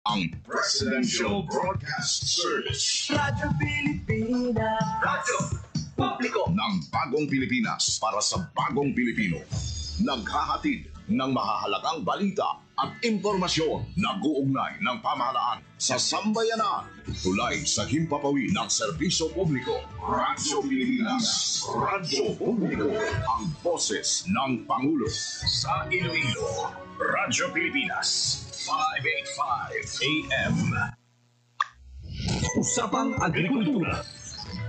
ang Presidential Broadcast Service. Radyo Pilipinas. Radyo Publiko ng Bagong Pilipinas para sa Bagong Pilipino. Naghahatid ng mahahalagang balita at impormasyon na guugnay ng pamahalaan sa sambayanan. Tulay sa himpapawid ng serbisyo publiko. Radyo Pilipinas. Radyo Publiko. Ang boses ng Pangulo. Sa Iloilo, Radyo Pilipinas. 585 AM. Usapang Agrikultura.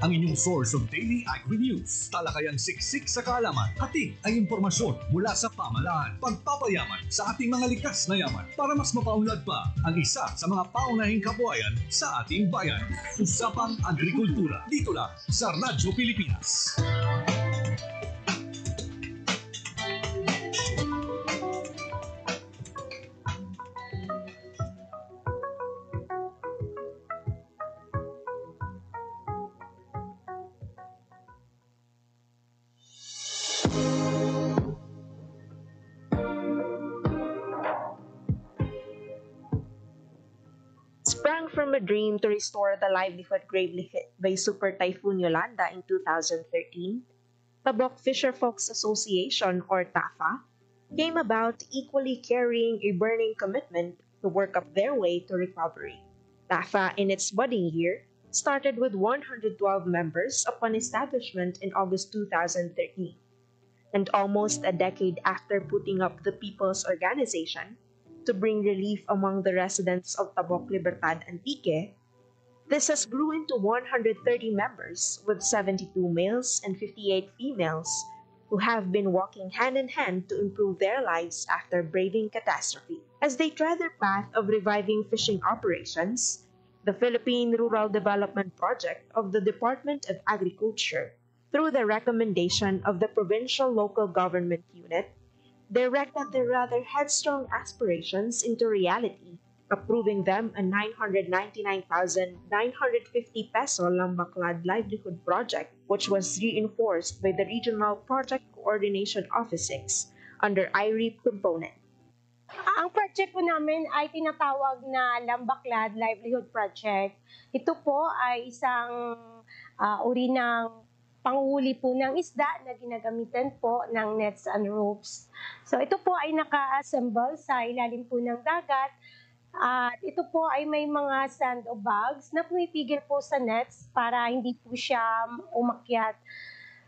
Ang inyong source of daily agri-news. Talakayang siksik sa kaalaman. Hatid ay impormasyon mula sa pamahalaan. Pagpapayaman sa ating mga likas na yaman para mas mapaunlad pa ang isa sa mga paunahing kabuhayan sa ating bayan. Usapang Agrikultura. Dito lang sa Radyo Pilipinas. Sprang from a dream to restore the livelihood gravely hit by Super Typhoon Yolanda in 2013, Tabok Fisherfolks Association, or TAFA, came about equally carrying a burning commitment to work up their way to recovery. TAFA, in its budding year, started with 112 members upon establishment in August 2013. And almost a decade after putting up the People's Organization, to bring relief among the residents of Tabok, Libertad, Antique, this has grew into 130 members with 72 males and 58 females who have been walking hand in hand to improve their lives after braving catastrophe. As they tread their path of reviving fishing operations, the Philippine Rural Development Project of the Department of Agriculture, through the recommendation of the Provincial Local Government Unit, directed their rather headstrong aspirations into reality, approving them a 999,950 peso Lambaklad livelihood project, which was reinforced by the Regional Project Coordination Office 6 under IREP component. Ang project po namin ay tinatawag na Lambaklad Livelihood Project. Ito po ay isang uri ng panghuli po ng isda na ginagamitan po ng nets and ropes. So ito po ay naka-assemble sa ilalim po ng dagat at ito po ay may mga sandbags na pumipigil po sa nets para hindi po siya umakyat.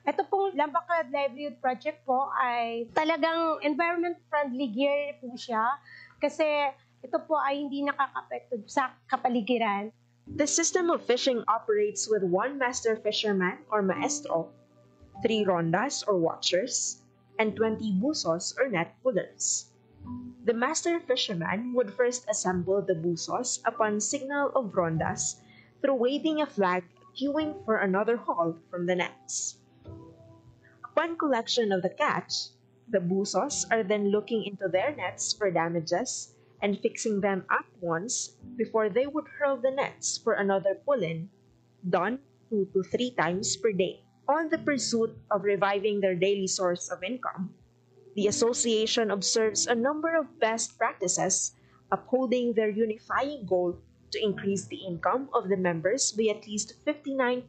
Ito pong Lambaklad Livelihood Project po ay talagang environment-friendly gear po siya kasi ito po ay hindi nakaka-apekto sa kapaligiran. The system of fishing operates with one master fisherman or maestro, 3 rondas or watchers, and 20 busos or net pullers. The master fisherman would first assemble the busos upon signal of rondas through waving a flag queuing for another haul from the nets. Upon collection of the catch, the busos are then looking into their nets for damages and fixing them at once before they would hurl the nets for another pull-in, done 2 to 3 times per day. On the pursuit of reviving their daily source of income, the association observes a number of best practices, upholding their unifying goal to increase the income of the members by at least 59%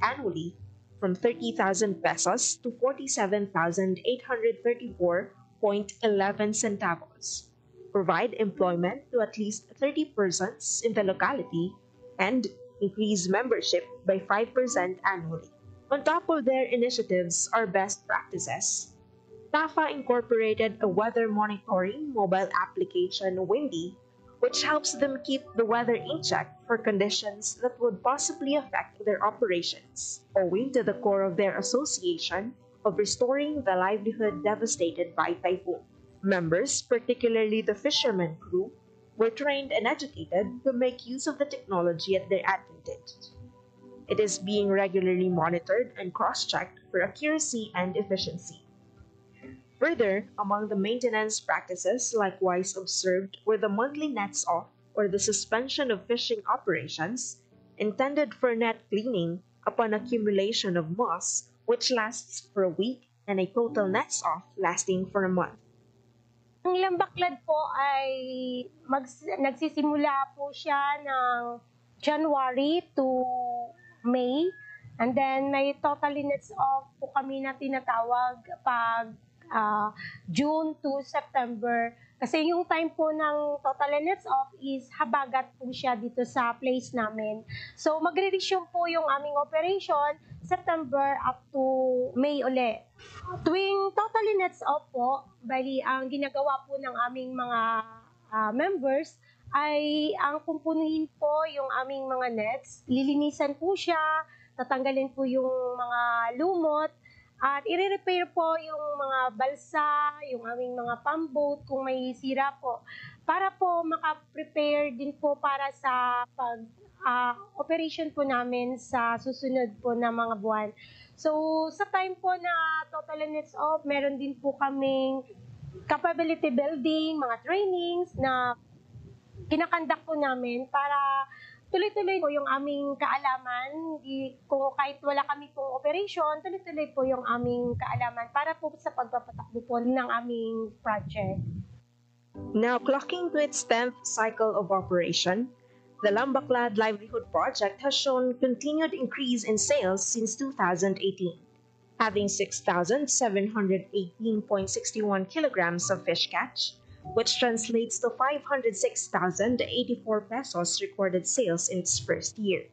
annually, from 30,000 pesos to 47,834.11 centavos. Provide employment to at least 30 persons in the locality, and increase membership by 5% annually. On top of their initiatives are best practices. TAFA incorporated a weather monitoring mobile application, Windy, which helps them keep the weather in check for conditions that would possibly affect their operations, owing to the core of their association of restoring the livelihood devastated by typhoon. Members, particularly the fishermen crew, were trained and educated to make use of the technology at their advantage. It is being regularly monitored and cross-checked for accuracy and efficiency. Further, among the maintenance practices likewise observed were the monthly nets off, or the suspension of fishing operations, intended for net cleaning upon accumulation of moss, which lasts for a week, and a total nets off lasting for a month. Ang Lambaklad po ay nagsisimula po siya ng January to May. And then may total units off po kami na tinatawag pag June to September. Kasi yung time po ng total units off is habagat po siya dito sa place namin. So magre-resume po yung aming operation September up to May uli. Tuwing total units off po, bali ang ginagawa po ng aming mga members ay ang kumpunuhin po yung aming mga nets. Lilinisan po siya, tatanggalin po yung mga lumot, at i-repair po yung mga balsa, yung aming mga pump boat kung may sira po. Para po maka-prepare din po para sa operation po namin sa susunod po na mga buwan. So, sa time po na total units off, meron din po kaming capability building, mga trainings na kinakandak po namin para tuloy-tuloy po yung aming kaalaman. Kung kahit wala kami pong operation, tuloy-tuloy po yung aming kaalaman para po sa pagpapatakbo po ng aming project. Now clocking to its 10th cycle of operation, the Lambaklad Livelihood Project has shown continued increase in sales since 2018, having 6,718.61 kilograms of fish catch, which translates to 506,084 pesos recorded sales in its first year,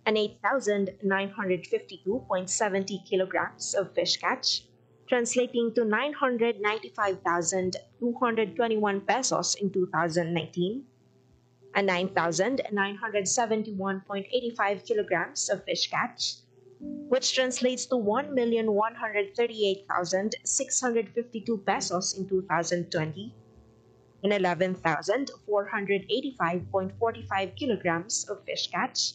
and 8,952.70 kilograms of fish catch, translating to 995,221 pesos in 2019, and 9,971.85 kilograms of fish catch, which translates to 1,138,652 pesos in 2020, and 11,485.45 kilograms of fish catch,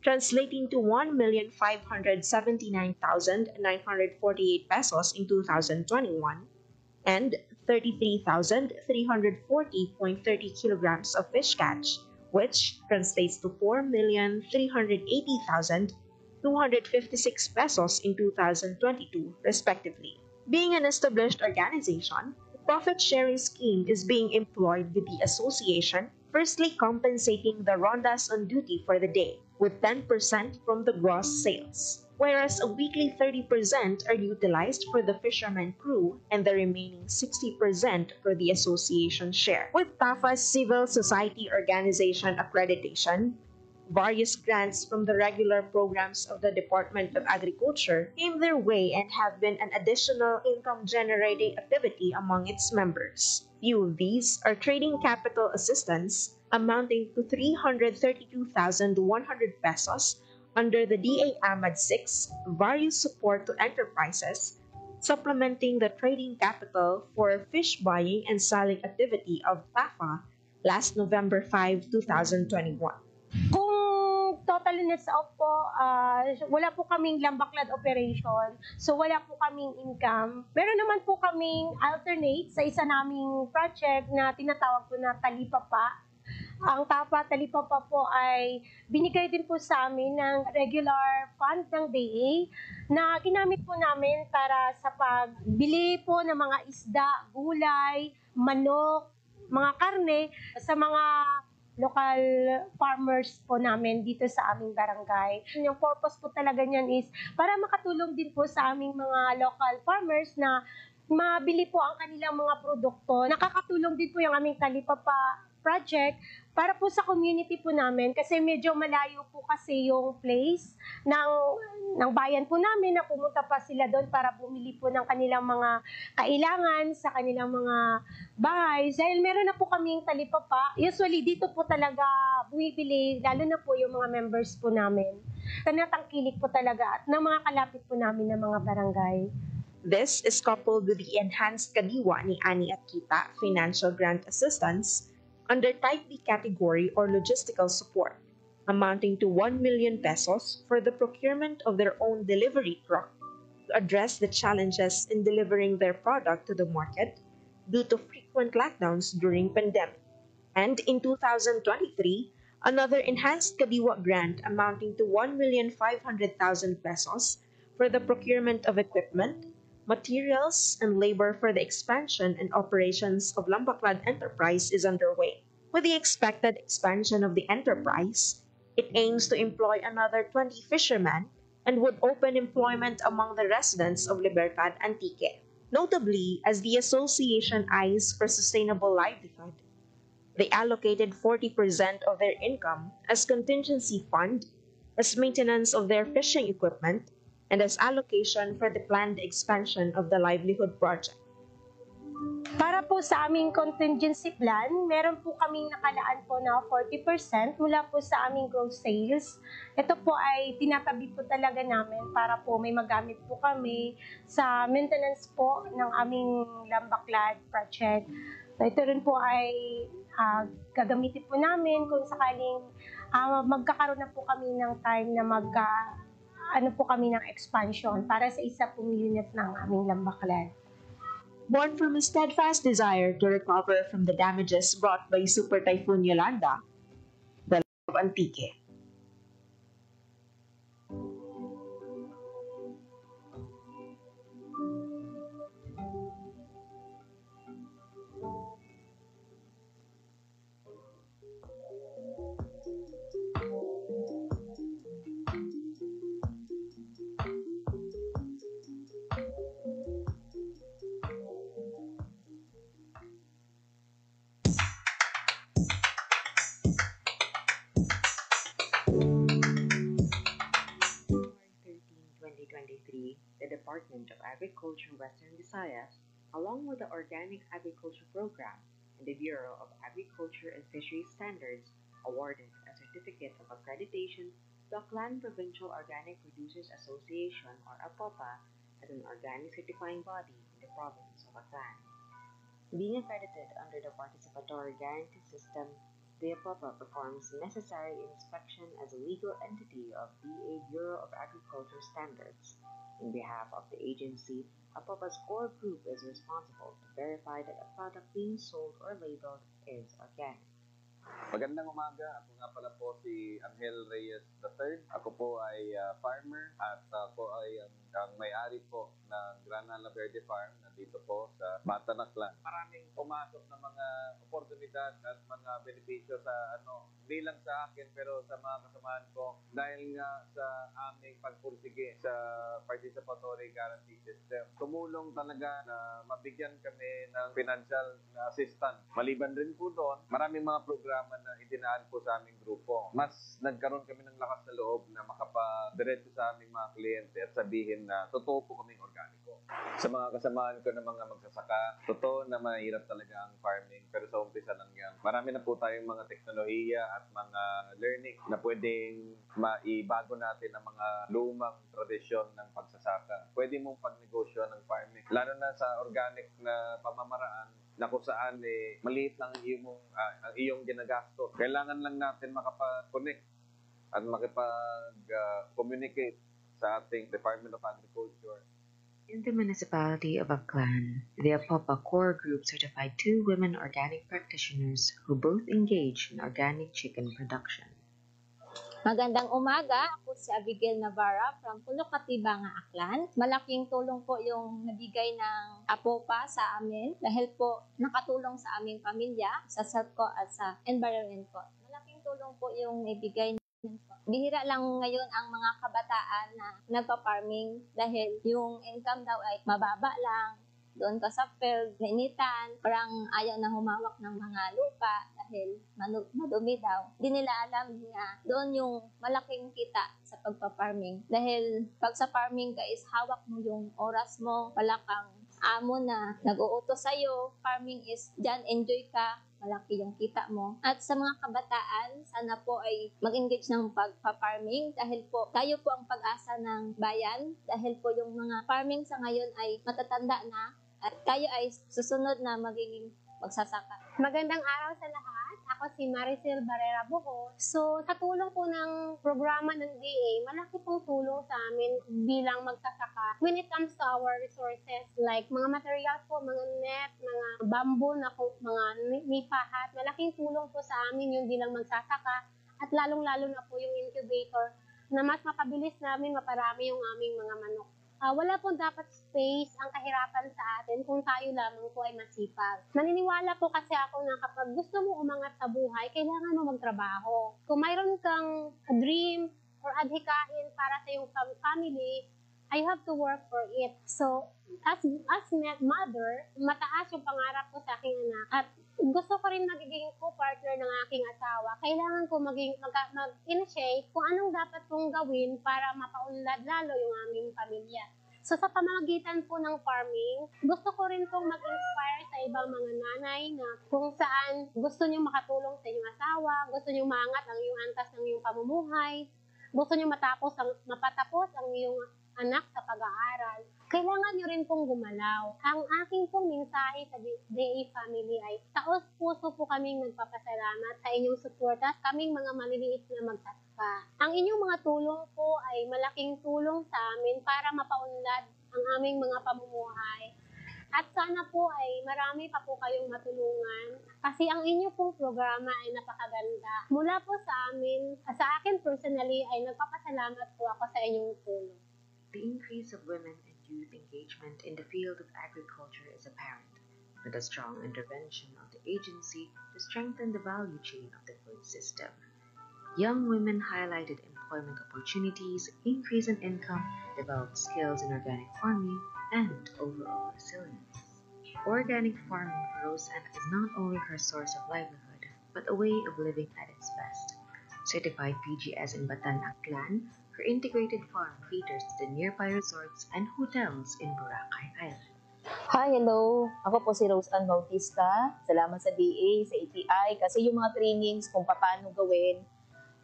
translating to 1,579,948 pesos in 2021, and 33,340.30 kilograms of fish catch, which translates to 4,380,256 pesos in 2022, respectively. Being an established organization, the profit-sharing scheme is being employed with the association, firstly compensating the rondas on duty for the day with 10% from the gross sales, whereas a weekly 30% are utilized for the fisherman crew and the remaining 60% for the association share. With TAFA's civil society organization accreditation, various grants from the regular programs of the Department of Agriculture came their way and have been an additional income-generating activity among its members. Few of these are trading capital assistance amounting to 332,100 pesos under the DA Ahmad 6 various support to enterprises, supplementing the trading capital for fish buying and selling activity of TAFA last November 5, 2021. Kung total units off po, wala po kaming Lambaklad operation, so wala po kaming income. Meron naman po kaming alternate sa isa naming project na tinatawag po na Talipapa. Ang TAFA Talipapa po ay binigay din po sa amin ng regular fund ng DA na ginamit po namin para sa pagbili po ng mga isda, gulay, manok, mga karne sa mga local farmers po namin dito sa aming barangay. Yung purpose po talaga niyan is para makatulong din po sa aming mga local farmers na mabili po ang kanilang mga produkto. Nakakatulong din po yung aming Talipapa project para po sa community po namin kasi medyo malayo po kasi yung place ng bayan po namin na pumunta pa sila doon para bumili po ng kanilang mga kailangan sa kanilang mga bahay. Dahil meron na po kaming Talipapa, usually dito po talaga bumibili, lalo na po yung mga members po namin. Tanatangkilik po talaga at ng mga kalapit po namin ng mga barangay. This is coupled with the enhanced kadiwa ni Ani at Kita financial grant assistance under Type B category or logistical support, amounting to 1 million pesos for the procurement of their own delivery truck to address the challenges in delivering their product to the market due to frequent lockdowns during pandemic. And in 2023, another enhanced Kadiwa grant amounting to 1,500,000 pesos for the procurement of equipment, Materials and labor for the expansion and operations of Lambaclad Enterprise is underway. With the expected expansion of the enterprise, it aims to employ another 20 fishermen and would open employment among the residents of Libertad Antique. Notably, as the association eyes for sustainable livelihood, they allocated 40% of their income as contingency fund, as maintenance of their fishing equipment, and as allocation for the planned expansion of the livelihood project. Para po sa aming contingency plan, meron po kaming nakalaan po na 40% mula po sa aming gross sales. Ito po ay tinatabi po talaga namin para po may magamit po kami sa maintenance po ng aming Lambaclad project. So ito rin po ay gagamitin po namin kung sakaling magkakaroon na po kami ng time na kami ng expansion para sa isa pong unit ng aming Lambaclad. Born from a steadfast desire to recover from the damages brought by Super Typhoon Yolanda, the Life of Antique. The Department of Agriculture Western Visayas, along with the Organic Agriculture Program and the Bureau of Agriculture and Fisheries Standards, awarded a certificate of accreditation to Aklan Provincial Organic Producers Association or APOPA as an organic certifying body in the province of Aklan. Being accredited under the Participatory Guarantee System, the APOPA performs necessary inspection as a legal entity of BA Bureau of Agriculture Standards. On behalf of the agency, APOPA's core group is responsible to verify that a product being sold or labeled is organic. Magandang umaga. Ako nga pala po si Angel Reyes III. Ako po ay farmer at ako ay ang may-ari po ng Granada Verde Farm nandito po sa Batanaclan. Maraming pumasok na mga oportunidad at mga benepisyo sa hindi lang sa akin pero sa mga kasamahan ko dahil nga sa aming pagpursige sa Participatory Guarantee System. Tumulong talaga na mabigyan kami ng financial assistance. Maliban rin po doon, maraming mga programa na itinaan po sa aming grupo. Mas nagkaroon kami ng lakas na loob na makapadiretso sa aming mga kliyente at sabihin na totoo po kaming organiko. Sa mga kasamahan ko ng mga magsasaka, totoo na mahirap talaga ang farming pero sa umpisa lang yan. Marami na po tayong mga teknolohiya at mga learning na pwedeng maibago natin ang mga lumang tradisyon ng pagsasaka. Pwede mong pagnegosyo ng farming. Lalo na sa organic na pamamaraan na kung saan maliit lang ang iyong ginagastos. Kailangan lang natin makapag-connect at makipag-communicate sa ating Department of Agriculture. In the municipality of Aklan, the APOPA core group certified 2 women organic practitioners who both engage in organic chicken production. Magandang umaga, ako si Abigail Navarra from Pulo Katibanga, Aklan. Malaking tulong po yung nabigay ng APOPA sa amin dahil po nakatulong sa aming pamilya, sa self ko at sa environment ko. Malaking tulong po yung ibigay namin po. Bihira lang ngayon ang mga kabataan na nagpa-farming dahil yung income daw ay mababa lang. Doon ka sa field, nainitan, parang ayaw na humawak ng mga lupa dahil madumi daw. Hindi nila alam na doon yung malaking kita sa pagpa-farming. Dahil pag sa farming ka is hawak mo yung oras mo, wala kang amo na nag-uutos sa'yo. Farming is dyan, enjoy ka, malaki yung kita mo. At sa mga kabataan, sana po ay mag-engage ng pagpa-farming dahil po tayo po ang pag-asa ng bayan dahil po yung mga farming sa ngayon ay matatanda na at tayo ay susunod na magiging magsasaka. Magandang araw sa lahat. Ako si Maricel Barrera Buko. So, sa tulong po ng programa ng DA, malaki pong tulong sa amin bilang magsasaka when it comes to our resources like mga materials po, mga net, mga bamboo, mga nipahat. Malaking tulong po sa amin yung bilang magsasaka at lalong-lalo na po yung incubator na mas mapabilis namin maparami yung aming mga manok. wala po dapat space ang kahirapan sa atin kung tayo lamang po ay masipag. Naniniwala po kasi ako na kapag gusto mo umangat sa buhay, kailangan mo magtrabaho. Kung mayroon kang dream or adhikain para sa iyong family, I have to work for it. So, as mother, mataas yung pangarap ko sa aking anak. At gusto ko rin magiging co-partner ng aking asawa. Kailangan ko mag-initiate kung anong dapat kong gawin para mapaunlad lalo yung aming pamilya. So, sa pamamagitan po ng farming, gusto ko rin pong mag-inspire sa ibang mga nanay na kung saan gusto nyo makatulong sa inyong asawa, gusto nyo maangat ang iyong antas ng iyong pamumuhay, gusto nyo mapatapos ang iyong anak sa pag-aaral, kailangan nyo rin pong gumalaw. Ang aking pong mensahe sa DA family ay taos-puso po kaming nagpapasalamat sa inyong suporta sa kaming mga maliliit na magsasaka. Ang inyong mga tulong po ay malaking tulong sa amin para mapaunlad ang aming mga pamumuhay. At sana po ay marami pa po kayong matulungan kasi ang inyo pong programa ay napakaganda. Mula po sa akin personally ay nagpapasalamat po ako sa inyong tulong. The increase of women and youth engagement in the field of agriculture is apparent, with a strong intervention of the agency to strengthen the value chain of the food system. Young women highlighted employment opportunities, increase in income, developed skills in organic farming, and overall resilience. Organic farming for Rosanna is not only her source of livelihood, but a way of living at its best. Certified PGS in Batan Aklan, her integrated farm caters to the nearby resorts and hotels in Boracay Island. Hi, hello. Ako po si Rose Ann Bautista. Salamat sa DA, sa ATI, kasi yung mga trainings kung paano gawin,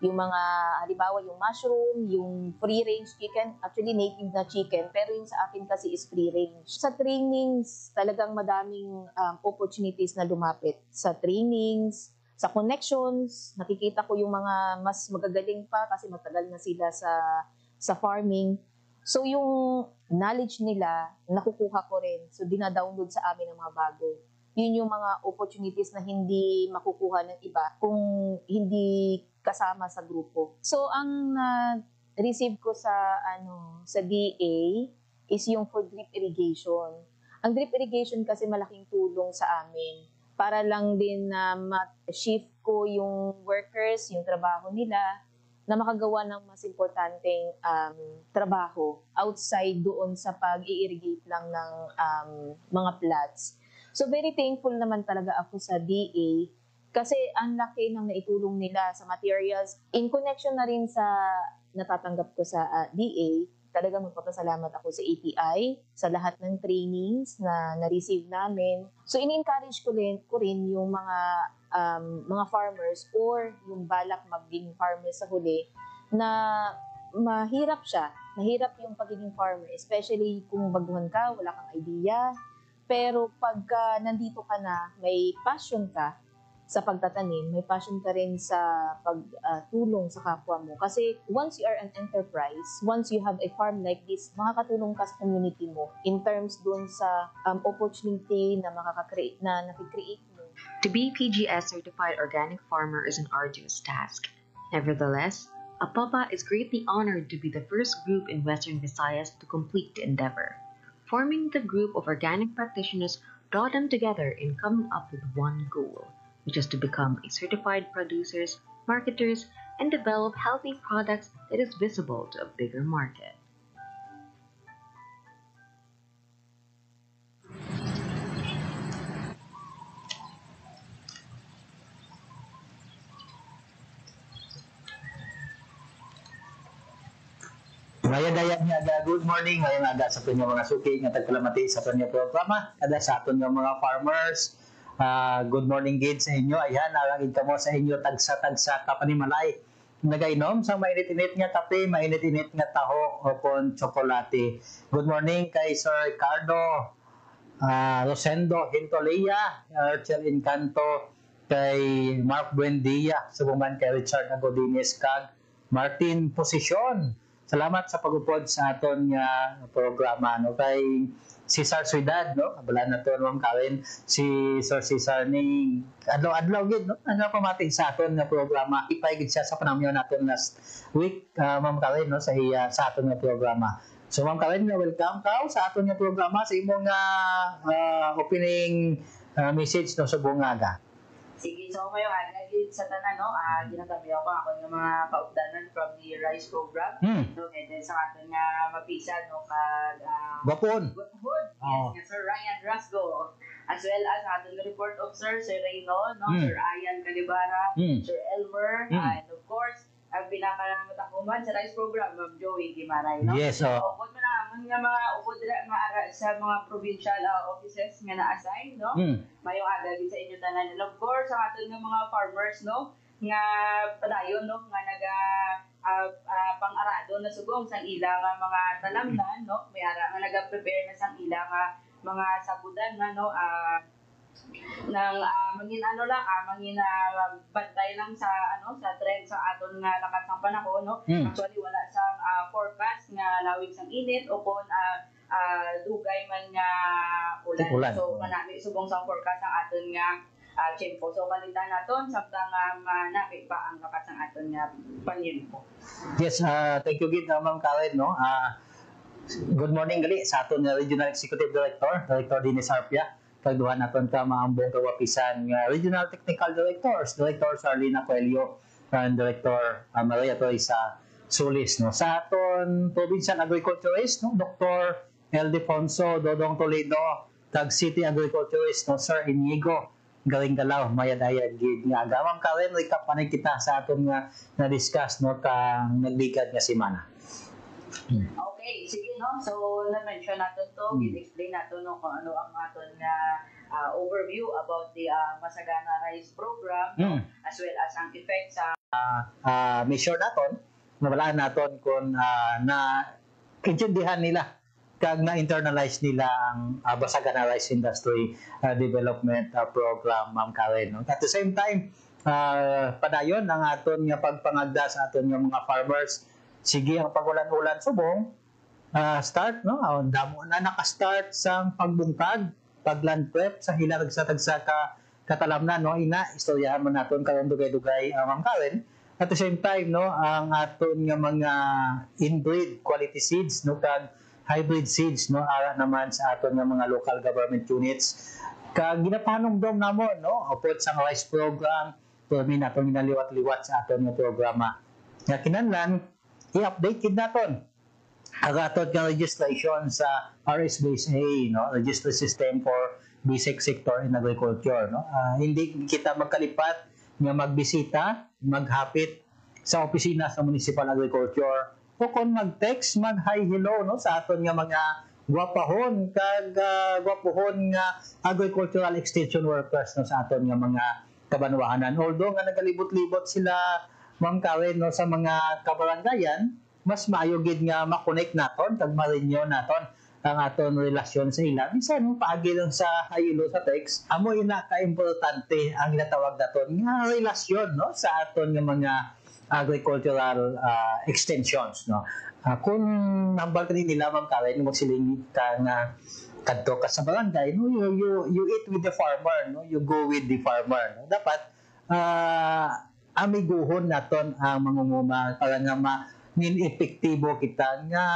yung mga, halimbawa yung mushroom, yung free-range chicken, actually native na chicken, pero yung sa akin kasi is free-range. Sa trainings, talagang madaming opportunities na lumapit. Sa trainings, sa connections, nakikita ko yung mga mas magagaling pa kasi matagal na sila sa farming. So yung knowledge nila, nakukuha ko rin. So dina-download sa amin ng mga bago. Yun yung mga opportunities na hindi makukuha ng iba kung hindi kasama sa grupo. So ang receive ko sa DA is yung for drip irrigation. Ang drip irrigation kasi malaking tulong sa amin para lang din na ma-shift ko yung workers, yung trabaho nila, na makagawa ng mas importanteng trabaho outside doon sa pag-i-irrigate lang ng mga plots. So very thankful naman talaga ako sa DA kasi ang laki ng naitulong nila sa materials. In connection na rin sa natatanggap ko sa DA, talagang magpapasalamat ako sa ATI, sa lahat ng trainings na na-receive namin. So, in-encourage ko rin yung mga farmers or yung balak maging farmers sa huli na mahirap siya. Mahirap yung pagiging farmer, especially kung baguhan ka, wala kang idea. Pero pagka nandito ka na, may passion ka sa pagtatanim, may passion ka rin sa pagtulong sa kapwa mo. Kasi once you are an enterprise, once you have a farm like this, makakatulong ka sa community mo in terms dun sa opportunity na nakikreate mo. To be PGS certified organic farmer is an arduous task. Nevertheless, APAPA is greatly honored to be the first group in Western Visayas to complete the endeavor. Forming the group of organic practitioners brought them together in coming up with one goal, which is to become a certified producers, marketers, and develop healthy products that is visible to a bigger market. Ngayong nga good morning, ngayong aga sa inyong mga suki nga tagkalamati sa inyong programa, kada sa aton nga mga farmers. Good morning gid sa inyo. Ayan, narangid ka mo sa inyo tagsa-tagsa kapanimalay. Nagainom sa mainit-init nga kape, mainit-init nga taho o pon tsokolate. Good morning kay Sir Ricardo Rosendo Hintolea, Archel Encanto, kay Mark Buendia, subuman kay Richard Agodines kag Martin Posisyon. Salamat sa pagupod sa aton nga programa, no, kay Cesar Suidad, no, abala na to Ma'am Karen, si Sir Cesar ni adlaw gid, no, nga pamatig sa aton nga programa. Ipay gid siya sa panamyo naton last week, Ma'am Karen, no, sa aton nga programa. So Ma'am Karen, welcome ka sa aton nga programa sa imong opening message no sa bungaga. Sige, so kayo agad sa tanan, no? Ginatabi ako ng mga kaugdanan from the RISE program. No, and then sa aton nga mapisan, no, Gwapon. Yes, Sir Ryan Rasgo. As well as aton report officer, Sir Reyno, no? Sir Ian Calibara, Sir Elmer, and of course, ang pinakamatakuman sa RISE program, Ma'am Joey Gimaray, no? Yes, Upod mo na, mga upod sa mga provincial offices nga na-assign, no? Mayong agad sa inyo tanan. And of course, ang aton nga mga farmers, no? Nga padayon, no? Nga pang-arado na subong sang ilang mga talamnan, no? May ara nga naga-prepare na sang ilang mga sabudan na, no? Nang mangin bantay lang sa sa trend sa aton nga lakat ng panahon, no? Actually wala sang forecast nga lawig sang init o kon dugay man nga ulan. So manami subong sang forecast ang aton nga tiyempo. So kalitan naton samtang manami pa ang lakat sang aton nga panyempo. Yes, thank you gid Ma'am Karen, no? Good morning gali sa aton nga Regional Executive Director Dennis Arpia. Pagduhan naton ka maambong kawapisan nga Regional Technical Directors, Director Sarlina Coelho and Director Maria Teresa Solis, no. Sa aton Provincial Agriculturist, no, Dr. Eldefonso Dodong Toledo, tag City Agriculturist, no, Sir Inigo Galing Galaw, mayadayan gid nga gamam Karen, recap pa kita sa aton nga na-discuss, no, kang nagligad nga semana. Okay, sige, no? So, na-mention natin to, explain natin, no, kung ano ang aton nga overview about the Masagana RISE program, no? As well as ang effect sa make sure naton, nawalaan naton kung na-intindihan nila kag na-internalize nila ang Masagana RISE Industry Development Program, Ma'am Karen, no? At the same time, padayon ang aton nga pagpangagda sa aton nga mga farmers. Sige ang pagulan-ulan subong, start, no? Damo na naka-start sa pagbungkag, pagland prep sa hilag sa tagsa katalamnan, no? Istoryahan mo naton karon dugay-dugay Ma'am Karen. At the same time, no, ang aton nga mga inbreed quality seeds, no, kag hybrid seeds, no, ara naman sa aton nga mga local government units. Kag ginapanongdom namon, no, upod sa RISE program, permi naton ginaliwat-liwat sa aton nga programa. Nga kinahanglan i-update kid naton ang aton nga registration sa RSBSA, no, Registry System for Basic Sector in Agriculture, no. Hindi kita magkalipat nga magbisita, maghapit sa opisina sa Municipal Agriculture o kung mag-text, mag-hi hello, no, sa aton nga mga gwapahon kag gwapohon nga agricultural extension workers, no, sa aton nga mga kabanwahanan. Although nga nagalibot-libot sila Ma'am Karen, no, sa mga kabarangayan, mas maayo gid nga ma-connect naton kag ma-renew naton ang aton relasyon sa ila. Bisan paagi lang sa haylo sa text, amo ina ka importante ang ginatawag naton nga relasyon, no, sa aton nga mga agricultural extensions, no. Kung nambal kanini nila Ma'am Karen, magsiling ka nga kadto ka sa barangay, no, you eat with the farmer, no, you go with the farmer, no. Dapat amiguhon naton ang mangunguma para nga epektibo kita nga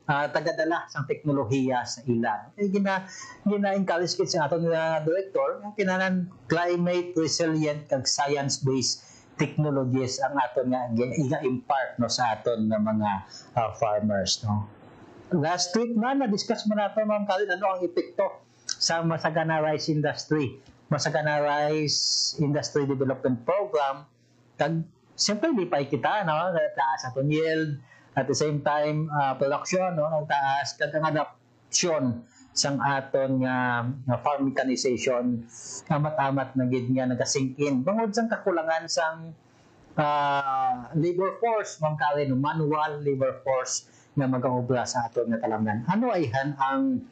tagadala sa teknolohiya sa ilan. Gina-encourage kita sa aton nga director, ang kinanan climate resilient kag science-based technologies ang aton nga iga-impart, no, sa aton nga mga farmers, no. Last week na-discuss mo nato Ma'am Karen ano ang epekto sa Masagana RISE Industry Development Program. Kag siyempre lipay kita, no, taas aton yield, at the same time production, no, taas kag ang adoption sang aton nga farm mechanization amat-amat na gid nga nagasink in bangod sang kakulangan sang labor force, Ma'am Karen, manual labor force nga mag-obra sa aton nga talamnan. Ano ayhan ang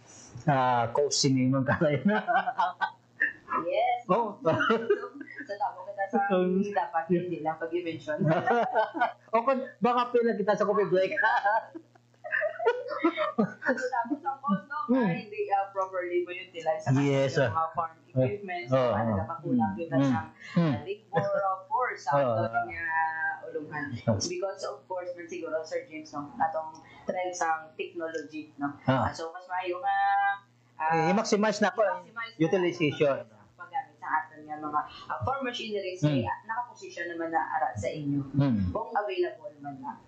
cause ni Ma'am Karen? Yes. So tamo kita sa dapat hindi lang pag-mention. O kung baka pila kita sa coffee break. So tamo sa post, no, hindi properly mo utilize sa mga farm equipment. So nakakulang kita sa labor force sa aton nga ulong man. Because of course man siguro Sir James no atong trend sa technology no. So mas maayo nga i-maximize na po utilization paggamit sa aton nga mga farm machineries kaya nakaposisyon naman na ara sa inyo. Kung available man na.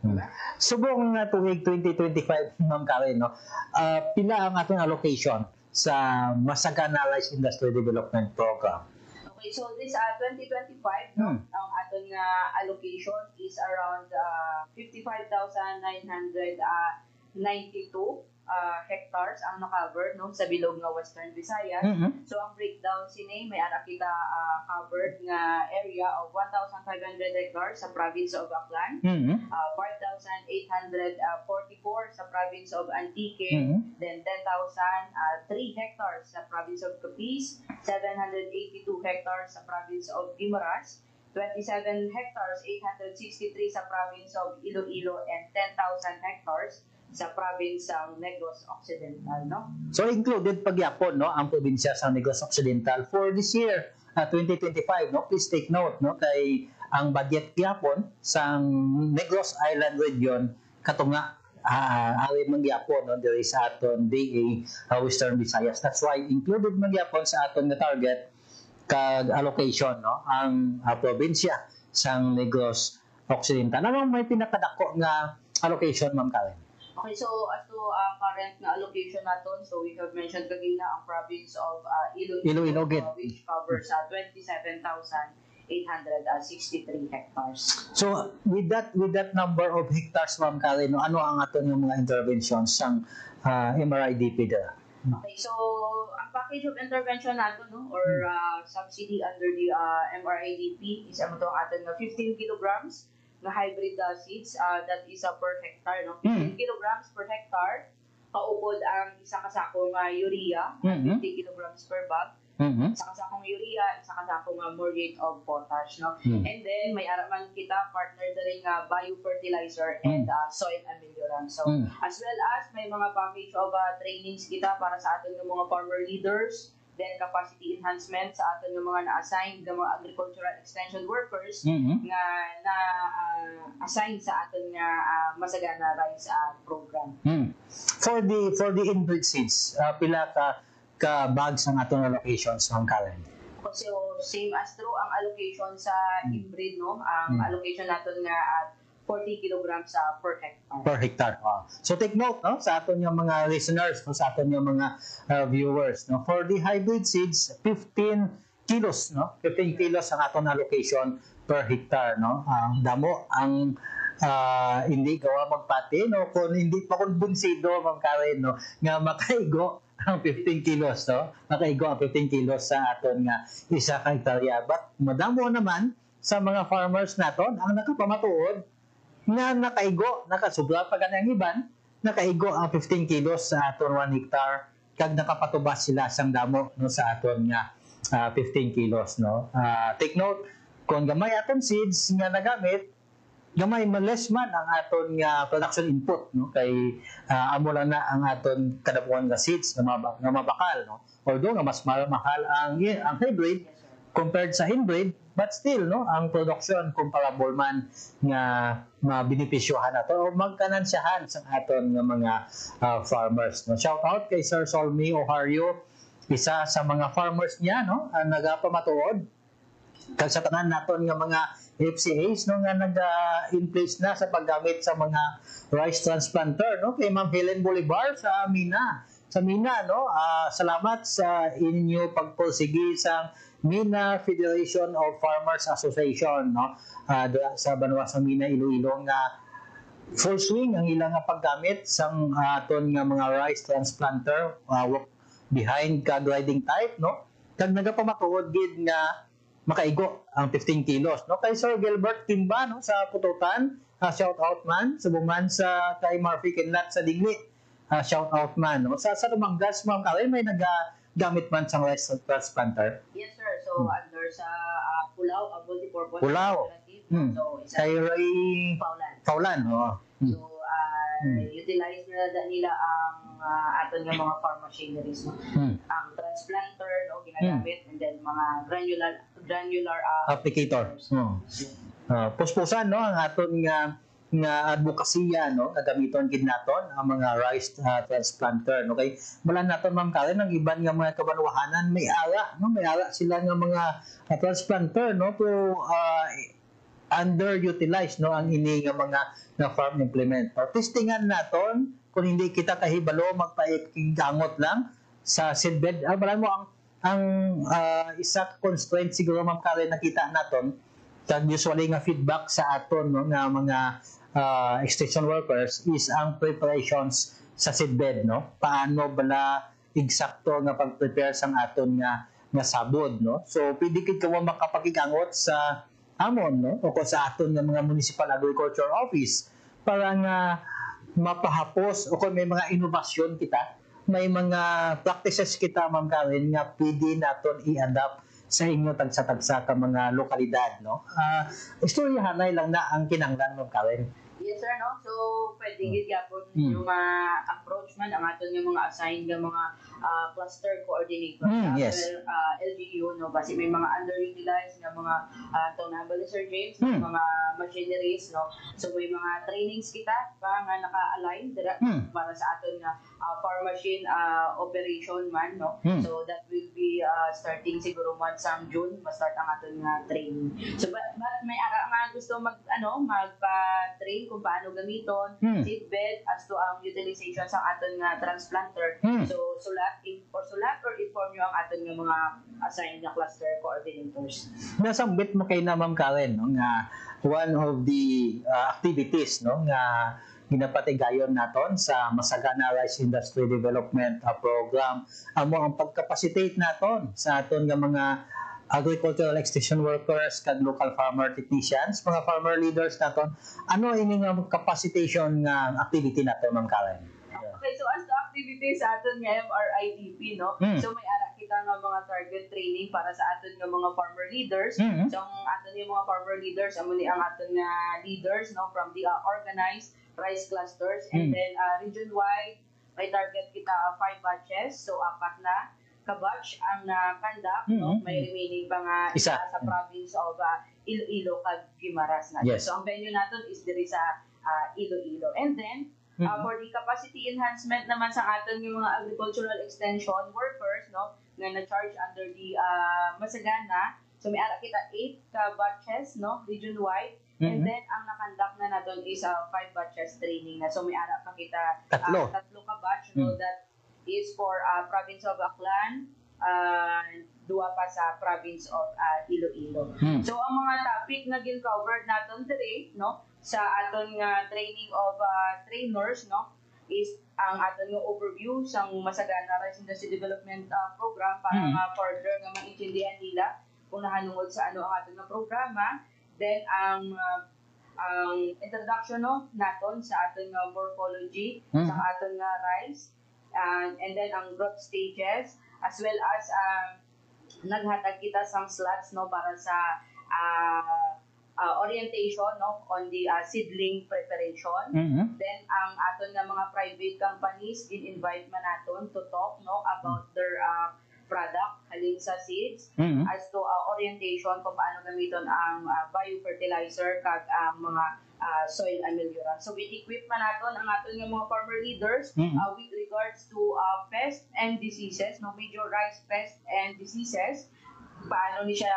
Subong tuig 2025 Ma'am Karen no. Pila ang atong allocation sa Masaganalized Industry Development Program? Okay, so this 2025 no, ang aton nga allocation is around 55,992 hectares ang na-cover no sa bilog nga Western Visayas. So ang breakdown sini may ara kita covered nga area of 1,500 hectares sa province of Aklan, 4,844 sa province of Antique, then 10,003 hectares sa province of Capiz, 782 hectares sa province of Guimaras, 27 hectares 863 sa province of Iloilo, and 10,000 hectares sa province ng Negros Occidental, no? So included pagyapon no ang probinsya sa Negros Occidental for this year 2025 no. Please take note no kay ang budget gyapon sa Negros Island region katunga ari mangyapon no diri sa aton DA Western Visayas. That's why included mangyapon sa aton nga target kag allocation no ang probinsya sa Negros Occidental. Ano may pinakadako nga allocation Ma'am Karen? Okay, so as to current na allocation naton, so we have mentioned kagina ang province of Iloilo which covers 27,863 hectares. So with that number of hectares Ma'am Karen, ano ang aton yung mga interventions sang MRIDP dira? Okay, so ang package of intervention nato no or subsidy under the MRIDP is ang aton nga 15 kilograms na hybrid seeds that is per hectare no 15 kilograms per hectare kaupod ang isa ka sakong urea 50 kilograms per bag isa ka sakong urea isa ka sakong muriate of potash no and then may araman kita partner diri nga biofertilizer and soil ameliorant. So as well as may mga package of trainings kita para sa aton nga mga farmer leaders, then capacity enhancement sa aton nga mga na-assign nga mga agricultural extension workers nga na-assign sa aton nga Masagana Rice program. For the inbred seeds, pila ka bags ang aton allocations Ma'am Karen? So same as true ang allocation sa inbred no, ang allocation naton nga at 40 kilograms per hectare. Per hectare. So take note no sa aton yung mga listeners, no, sa aton yung mga viewers no. For the hybrid seeds, 15 kilos no. 15 kilos ang aton allocation per hectare no. Damo ang hindi gawa magpati no kung hindi pa kun bunsido Ma'am Karen no nga makaigo ang 15 kilos no. Makaigo ang 15 kilos sa aton nga isa ka hektarya. But madamo naman sa mga farmers naton ang nakapamatuod nga nakaigo, nakasubra pa ganang iban, nakaigo ang 15 kilos sa aton 1 hectare kag nakapatubas sila sang damo no sa aton nga 15 kilos no. Take note kung gamay aton seeds nga nagamit, gamay less man ang aton nga production input no kay amo lang na ang aton kadapuan nga seeds nga mabakal no. Although nga mas mahal ang hybrid compared sa inbred, but still no ang production comparable man nga mabenepisyohan nato o magkanansyahan sa aton nga mga farmers no. Shout out kay Sir Solmi Ohario, isa sa mga farmers niya no ang nagapamatuod kag sa tanan naton nga mga FCAs no nga in place na sa paggamit sa mga rice transplanter no kay Ma'am Helen Bolivar sa Mina no. Salamat sa inyo pagpursige sa Mina Federation of Farmers Association no sa Banwa sa Mina Iloilo nga full swing ang ilang nga paggamit sang aton nga mga rice transplanter behind kag riding type no kag nagapamatuod gid nga makaigo ang 15 kilos no kay Sir Gilbert Timba no sa Pututan, shout out man subuman sa kay Murphy Kinlat sa Digli, shout out man no sa Lumanggas Ma'am Karen may nagamit man sang rice transplanter. Yes sir, so under sa Pulao multipurpose Pulao. So kay Ray Paulan so utilize na nila ang aton nga mga farm machineries no. Ang transplanter no ginagamit and then mga granular applicator. puspusan no ang aton nga advokasya no gagamiton gid naton ang mga rice transplanter no kay wala naton Ma'am Karen ang iban nga mga kabanwahanan may ara sila nga mga transplanter no pero underutilized no ang ini nga mga na farm implement. Testingan naton kung hindi kita kahibalo magpaigangot lang sa seedbed. Balan mo ang isa constraint siguro Ma'am Karen nakita naton kag usually nga feedback sa aton no nga mga extension workers is ang preparations sa seedbed no. Paano bala eksakto nga pag-prepare sang aton nga sabod no. So pwede kid kamo makapakigangot sa amon no o sa aton nga mga municipal agriculture office para nga mapahapos o kung may mga inobasyon kita, may mga practices kita Ma'am Karen nga pwede naton i-adapt sa inyo tagsa-tagsa ka mga lokalidad no. Istoryahanay lang na ang kinahanglan Ma'am Karen. Yes sir no. So pwede gid gyapon yung approach man ang aton nga mga assigned nga mga cluster coordinator yes. LGU no kasi may mga underutilized nga mga tonable Sir James mga machineries no. So may mga trainings kita pa nga naka-align dira para sa aton nga farm machine operation man no. So that will be starting siguro months ang June ma-start ang aton nga training. So but may ara nga gusto magpa-train kung paano gamiton seedbed as to ang utilization sa aton nga transplanter. So sulat or inform nyo ang aton nga mga assigned na cluster coordinators. Nasambit mo kay na Ma'am Karen no nga one of the activities no nga ginapatigayon naton sa Masagana Rice Industry Development Program amo ang pagcapacitate naton sa aton nga mga agricultural extension workers kag local farmer technicians, mga farmer leaders naton. Ano ini nga capacitation nga activity naton Ma'am Karen? Okay, so as the activities sa aton nga MRIDP no. So may ara kita nga mga target training para sa aton nga mga farmer leaders. So ang aton nga mga farmer leaders amo ni ang aton nga leaders no from the organized rice clusters and then region-wide may target kita 5 batches. So 4 na ka-batch ang na-conduct, no? May remaining pa nga isa sa province of Iloilo kag Guimaras na. Yes. So ang venue natin is diri sa Iloilo. And then for the capacity enhancement naman sa aton yung mga agricultural extension workers no nga na-charge under the Masagana. So may ara kita 8 ka-batches no region-wide. And then ang na-conduct na naton is 5 batches training na. So may ara pa kita tatlo ka batch no that is for province of Aklan, duwa pa sa province of Iloilo. So ang mga topic na gin-covered naton today no sa aton nga training of trainers no is ang aton nga overview sang Masagana Rice Industry Development Program para nga further nga maintindihan nila kung nahanungod sa ano ang aton nga programa. Then ang introduction no naton sa aton nga morphology sa aton nga rice. And then ang growth stages as well as naghatag kita sang slots no para sa orientation no on the seedling preparation. Then ang aton nga mga private companies in-invite man naton to talk no about their product halin sa seeds as to orientation kung paano gamiton ang biofertilizer kag ang mga soil ameliorant. So we-equip man naton ang aton nga mga farmer leaders with regards to pests and diseases, no major rice pests and diseases. Paano ni siya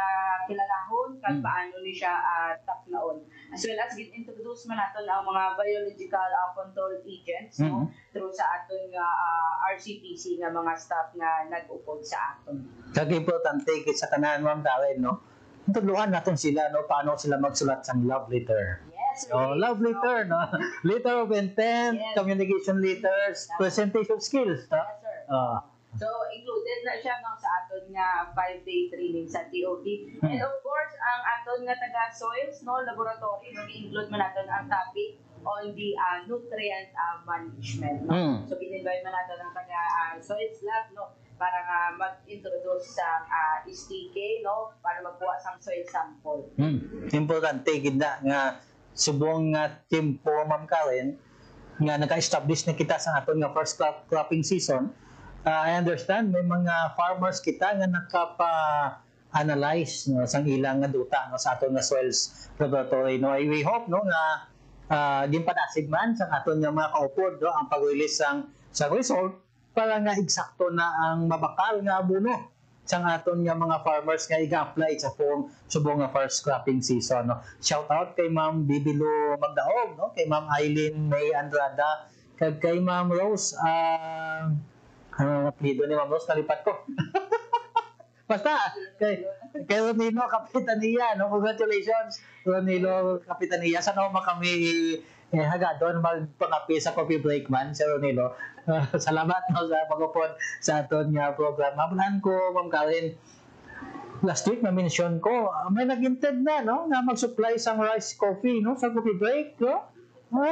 kilalahon kag paano ni siya taknaon. As well as introduce man naton ang mga biological control agents no through sa aton nga RCPC nga mga staff nga nag-upod sa aton. Kag importante kay sa tanan Ma'am Karen no. Tudloan naton sila no paano sila magsulat sang love letter. Love letter, no? Letter of intent, communication letters, presentation skills, no? Yes, sir. So, included na siya no, sa aton nga 5-day training sa TOT. And of course, ang aton nga taga-soils, no, laboratory, no, i-include man natin ang topic on the nutrient management, no? So, in-invite man natin ang taga-soils lab, no, para nga mag-introduce sa STK, no, para magkuha sang soil sample. Importante gid nga subong nga tempo Ma'am Karen nga naka-establish na kita sa aton nga first cropping season. I understand may mga farmers kita nga analyze no sang ilang nga duta no sa aton nga soils laboratory no. We hope no nga ginpadasig man sa aton nga mga kaupod no ang pag-release sa result para nga eksakto na ang mabakal nga abono sang aton nga mga farmers nga iga-apply sa subong nga first cropping season no. Shout out kay Ma'am Bibilo Magdaog no, kay Ma'am Eileen May Andrada, kay Ma'am Rose ano apelyido ni Ma'am Rose nalipat ko. Basta kay Ronilo Kapitania no, congratulations Ronilo Kapitania. Sana mo kami hagadon magpangapi sa coffee break man si Ronilo. Salamat no sa pag-upod sa aton nga programa. Mabulan ko Ma'am Karen, last week na-mention ko may nag-intend na no na mag-supply sang rice coffee no sa coffee break no.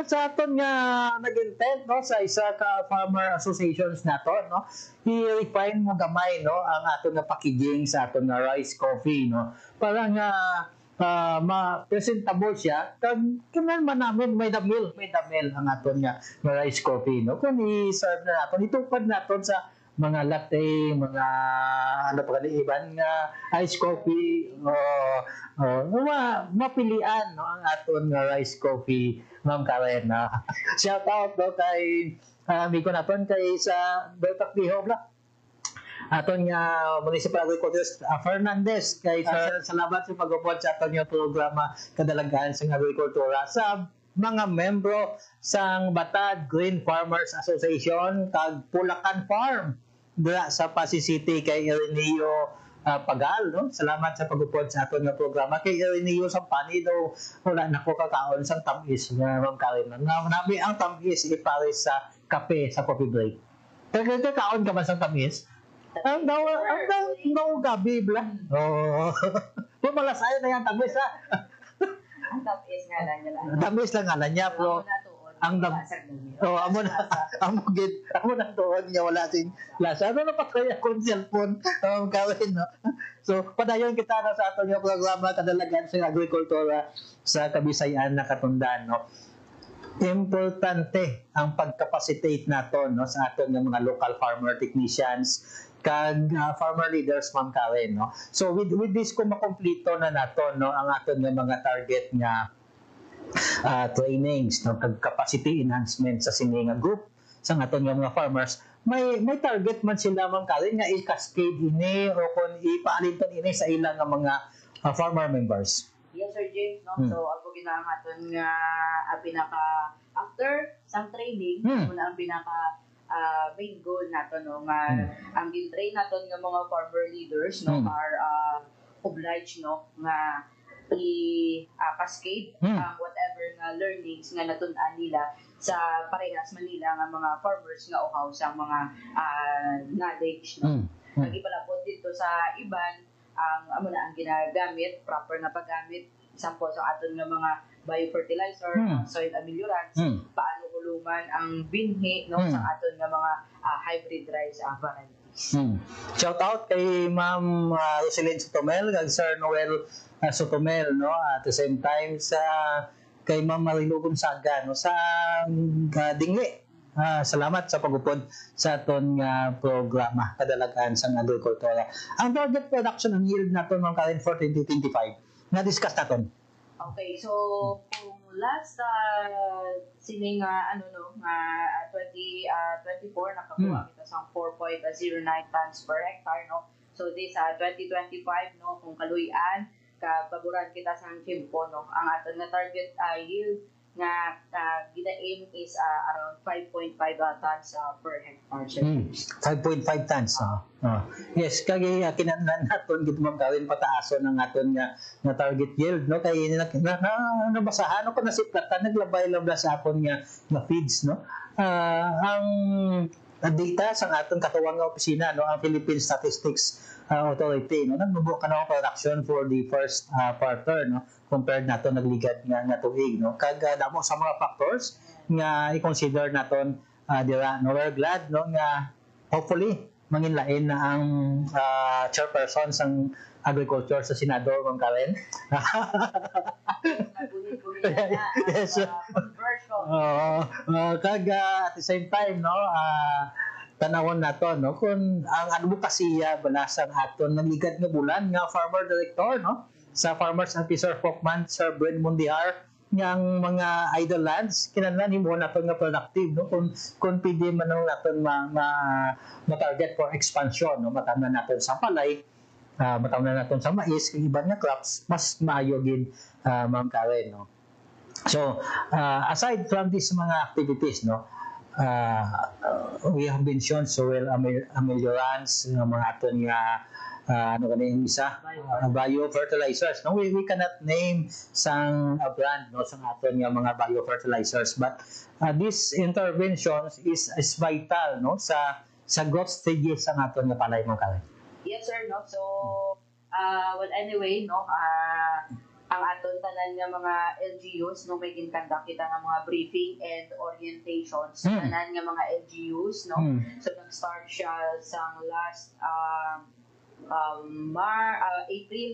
Sa aton nga nag-intend no sa isa ka farmer associations naton no, i-refine mo gamay no ang aton nga packaging sa aton nga rice coffee no para nga ma-presentable siya kag kanan man namin may damil ang aton nga rice coffee no kung i-serve na naton itupad naton sa mga latte, mga ano pa iban nga ice coffee mapilian no ang aton nga rice coffee Ma'am Karen. Shout out no kay amigo naton kay sa Bertak Bihobla aton nga Municipal Agriculture Fernandez kay salamat sa pag-upod sa aton nga programa kadalagaan sa agrikultura sa mga membro sang Batad Green Farmers Association kag Pulacan Farm dira sa Pasig City kay Ireneo Pagal no. Salamat sa pag-upod sa aton nga programa kay Ireneo Sampani daw wala na ko kakaon sang tamis nga Ma'am Karen. Nabi ang tamis ipares sa kape sa coffee break. Kakaon ka ba sang tamis? Ang daw gabi bla. Oh. Pumalasay na yang tamis ha. Ang tamis nga lang niya. Tamis lang nga niya pero ang amo na tuon niya wala sing lasa. Ano na patay akong cellphone kawin no. So padayon kita na sa aton nga programa kadalagan sa agrikultura sa Kabisayan na katundan no. Importante ang pagcapacitate naton no sa aton nga mga local farmer technicians kag farmer leaders Ma'am Karen no. So with this kung makompleto na naton no ang aton nga mga target nga trainings no kag capacity enhancement sa sini nga group sa aton nga mga farmers may target man sila Ma'am Karen nga i-cascade ini o kung ipaalinton ini sa ilang nga mga farmer members. Yes Sir James no. So ako ginahaton nga pinaka after sang training muna ang pinaka main goal nato no nga ang gin-train naton nga mga farmer leaders no are obliged no nga i-cascade whatever nga learnings nga natun-an nila sa parehas Manila nga mga farmers nga uhaw sa mga knowledge no. Nagipalapot dito sa iban ang amo na ang ginagamit proper nga paggamit example sa aton nga mga biofertilizer, soil ameliorants, paano huluman ang binhi no sa aton nga mga hybrid rice varieties. Shout out kay Ma'am Roselyn Sotomel kag Sir Noel Sotomel no at the same time sa kay Ma'am Marilu Gonzaga no sa Dingli. Salamat sa pag-upod sa aton nga programa kadalagan sa agrikultura. Ang target production ang yield naton Ma'am Karen for 2025 na discuss naton. Okay, so kung last sining 2024 nakakuha kita sa 4.09 tons per hectare no. So this 2025 no kung kaluy-an kapaboran kita sa Kimpo no. Ang aton nga target yield nga gina-aim is around 5.5 tons per hectare. 5.5 tons. Yes, kagi kinahanglan naton gid Ma'am Karen pataason ang aton nga target yield no kay nabasahan ko na siplatan naglabay-labla sa aton nga feeds no. Ang data sa aton katuwang nga opisina no ang Philippine Statistics Authority no nagbubo ka na production for the first quarter no compared nato nagligad nga tuig no kag damo sa mga factors nga i-consider naton dira no. We're glad no nga hopefully manginlain na ang chairperson sang agriculture sa Senado Ma'am Karen. Yes. Kag at the same time no tanawon nato no kung ang advokasya balasang aton nagligad nga bulan nga farmer director no sa Farmers and Fisher Folkman Sir Bren Mundihar yang mga idle lands kinahanglan himo naton nga productive no kung pwede man naton ma-target for expansion no matamnan naton sa palay matamnan naton sa mais kag iban nga crops mas maayo gid Ma'am Karen no. So aside from these mga activities no we have mentioned soil ameliorants mga aton nga ano kanang isa biofertilizers no we cannot name sang brand no sang aton nga mga biofertilizers but these interventions is vital no sa growth stages sang aton nga palay mo kay. Yes sir no so well anyway no ang aton tanan nga mga LGUs no may ginkandak kita nga mga briefing and orientations tanan nga mga LGUs no so nag-start siya sang last April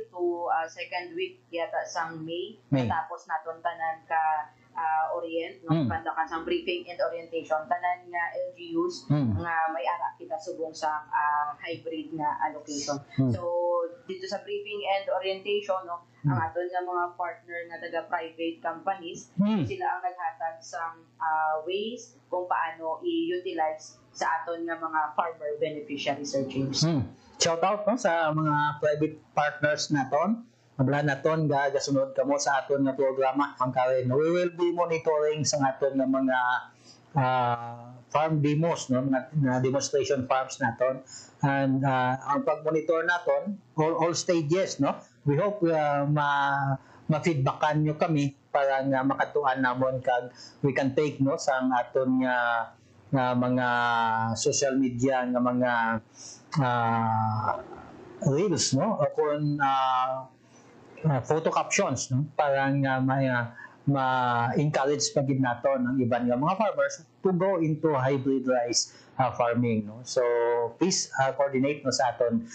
to second week yata sang May. Tapos naton tanan ka orient no pandakan sang briefing and orientation tanan nga LGUs nga may ara kita subong sa hybrid nga allocation. So dito sa briefing and orientation no ang aton nga mga partner nga taga private companies sila ang naghatag sang ways kung paano i-utilize sa aton nga mga farmer beneficiary Sir James. Shout out no sa mga private partners naton. Mabla naton gasunod kamo sa aton nga programa Ma'am Karen. We will be monitoring sa aton nga mga farm demos no mga demonstration farms naton and ang pag-monitor naton all stages no. We hope ma-feedbackan nyo kami para nga makatuan namon kag we can take no sa aton nga mga social media nga mga reels no o kung photo captions no para nga ma-encourage pagid nato ng iban nga mga farmers to go into hybridized farming no so please coordinate no sa aton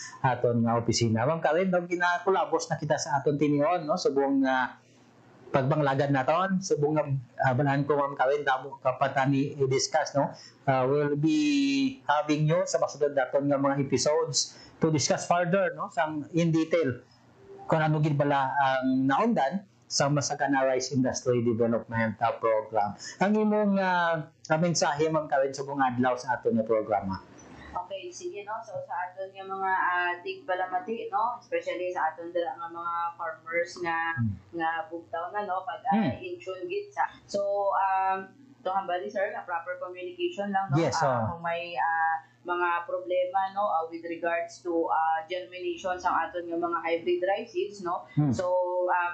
nga opisina. Ma'am Karen daw ginakulabos na kita sa aton tinion no subong pagbanglagad naton subong banahan ko Ma'am Karen damo kapatani i-discuss no we'll be having you sa masunod naton nga mga episodes to discuss further no sang in detail kung ano gid bala ang naundan sa Masagana Rice Industry Development Program. Ang imong mensahe Ma'am Karen subong adlaw sa aton nga programa. Okay, sige no. So sa aton nga mga tigbalamati no, especially sa aton dira nga mga farmers nga bugtaw na no pag in tune gid sa. So to hambali sir, proper communication lang no. Yes, kung may mga problema no with regards to germination sa aton nga mga hybrid rice seeds no. So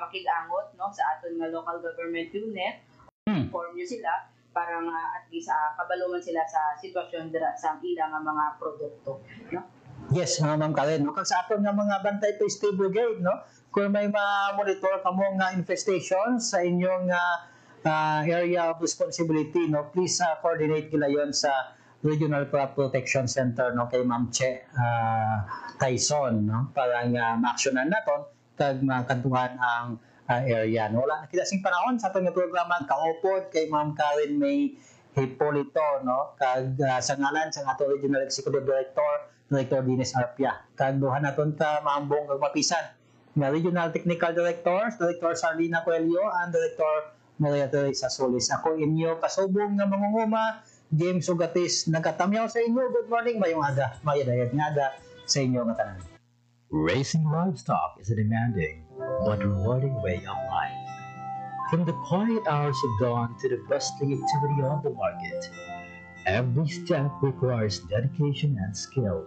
makig-angot no sa aton nga local government unit, inform nyo sila para nga at least kabaluman sila sa sitwasyon dira sa ilang nga mga produkto no. Yes, Ma'am Karen no kag sa aton nga mga bantay pest brigade no kung may ma-monitor kamo nga infestation sa inyong area of responsibility no please coordinate gilayon sa Regional Crop Protection Center no kay Ma'am Che Tyson no para nga ma-actionan naton kag makantuhan ang area no wala na kita sing panahon sa atong programa kaupod kay Ma'am Karen May Hipolito no kag sa ngalan sa ato Regional Executive Director Dines Arpia kag duha naton ka maambong kag mapisan nga Regional Technical Director Sarlina Coelho and Director Maria Teresa Solis. Ako inyo kasubong nga mangunguma James Ugatis nagatamyaw sa inyo. Good morning mayong aga mayadayag nga aga sa inyo nga tanan. Raising livestock is a demanding but rewarding way of life. From the quiet hours of dawn to the bustling activity on the market, every step requires dedication and skill.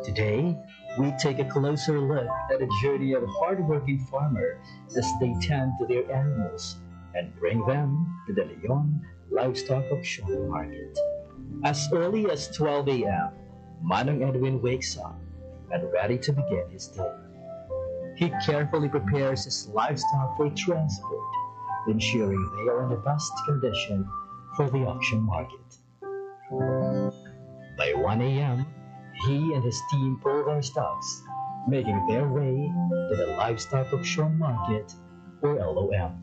Today, we take a closer look at the journey of hardworking farmers as they tend to their animals and bring them to the Leon Livestock Auction Market. As early as 12 a.m., Manong Edwin wakes up and ready to begin his day. He carefully prepares his livestock for transport, ensuring they are in the best condition for the auction market. By 1 a.m., he and his team pull their stocks, making their way to the Livestock Auction Market, or LOM.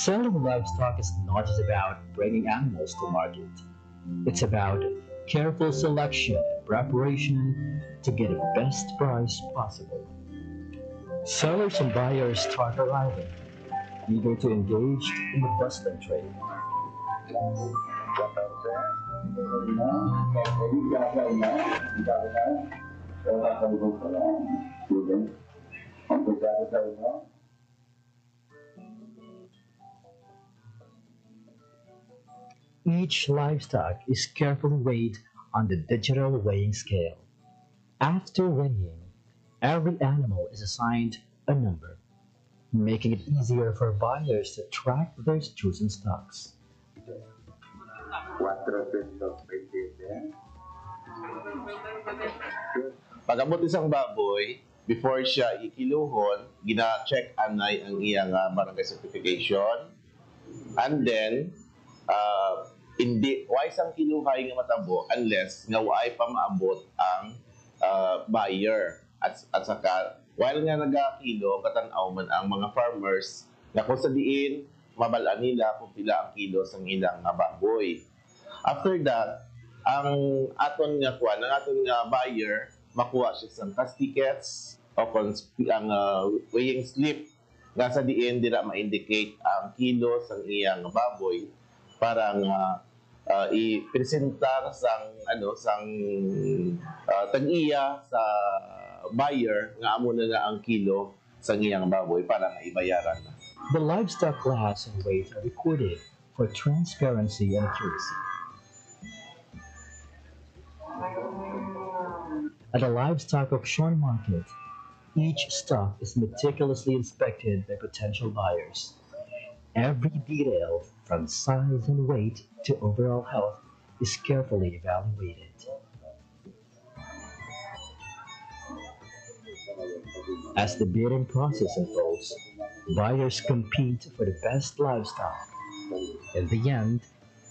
Selling livestock is not just about bringing animals to market. It's about careful selection and preparation to get the best price possible. Sellers and buyers start arriving, eager to engage in the bustling trade. Each livestock is carefully weighed on the digital weighing scale. After weighing, every animal is assigned a number, making it easier for buyers to track their chosen stocks. Pag-abot isang baboy, before siya ikiluhon, gina-check anay ang iyang barangay certification. And then, hindi why sang kiluhay nga matabo unless nga waay pa maabot ang buyer at saka while nga nagakilo katanaw man ang mga farmers nga kung sa diin mabalaan nila kung pila ang kilo sang ilang baboy. After that, ang aton nga buyer makuha siya sang cash tickets o kung ang weighing slip nga sa diin dira ma-indicate ang kilo sang iyang baboy para nga i-presentar sang tag-iya sa buyer nga amo na ang kilo sang iyang baboy para nga ibayaran. The livestock class and weight are recorded for transparency and accuracy. At a livestock auction market, each stock is meticulously inspected by potential buyers. Every detail, from size and weight to overall health, is carefully evaluated. As the bidding process unfolds, buyers compete for the best livestock. In the end,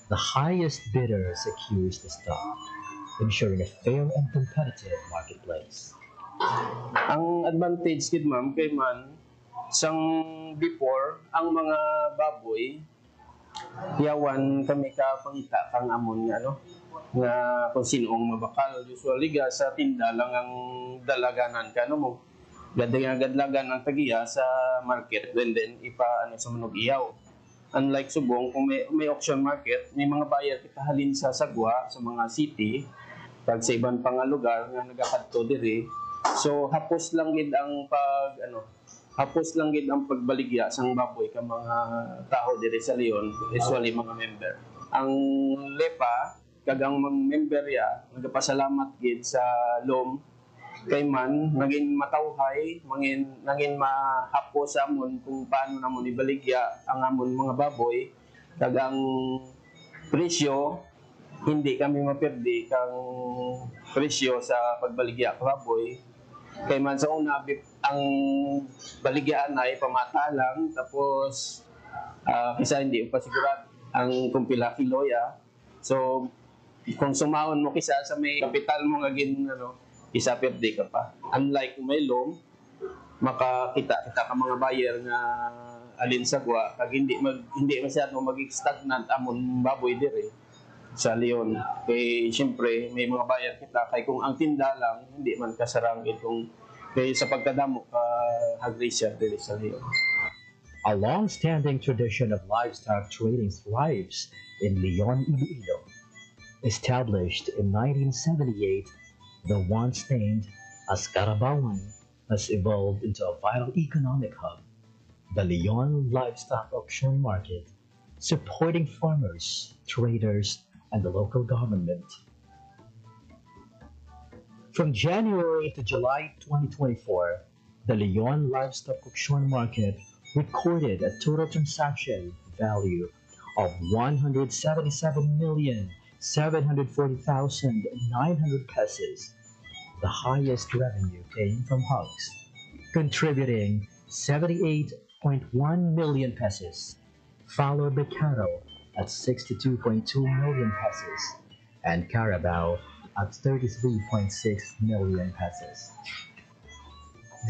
the highest bidder secures the stock, ensuring a fair and competitive marketplace. Ang advantage kid ma'am kay man sang before ang mga baboy yawan kami ka pangita kang amon nga nga kung sinoong mabakal usually ga sa tinda lang ang dalaganan kano mo gadlagan ang tagiya sa market then ipa sa manog iyaw. Unlike subong kung may auction market may mga buyer kita halin sa sagwa sa mga city pag sa ibang pang lugar nga nagakadto diri. So hapos lang gid ang hapos lang gid ang pagbaligya sang baboy ka mga tao diri sa Leon, usually mga member. Ang LEPA kagang mga member ya nagapasalamat gid sa LOM kay man naging matawhay, naging mahapos sa amon kung paano namon ibaligya ang amon mga baboy kagang presyo hindi kami mapirdi kang presyo sa pagbaligya ka baboy. Kay man sa una, ang baligyaan ay pamata lang, tapos kisa hindi pa sigurado ang kumpila kiloya. So, kung sumahon mo kisa sa may kapital mo ngagin, isa perde ka pa. Unlike may loan, makakita ka mga buyer nga alin sa gwa, kag hindi masyado mag-stagnant amon baboy dire sa Leon. Kay siyempre may mga buyer kita kay kung ang tinda lang hindi man kasarangit kung kay sa pagkadamo ka agresya diri sa Leon. A long-standing tradition of livestock trading thrives in Leon, Iloilo. Established in 1978, the once named as Carabawan has evolved into a vital economic hub, the Leon Livestock Auction Market, supporting farmers, traders, and the local government. From January to July 2024, the Leon Livestock Auction Market recorded a total transaction value of 177,740,900 pesos. The highest revenue came from hogs, contributing 78.1 million pesos, followed by cattle at 62.2 million pesos, and carabao at 33.6 million pesos.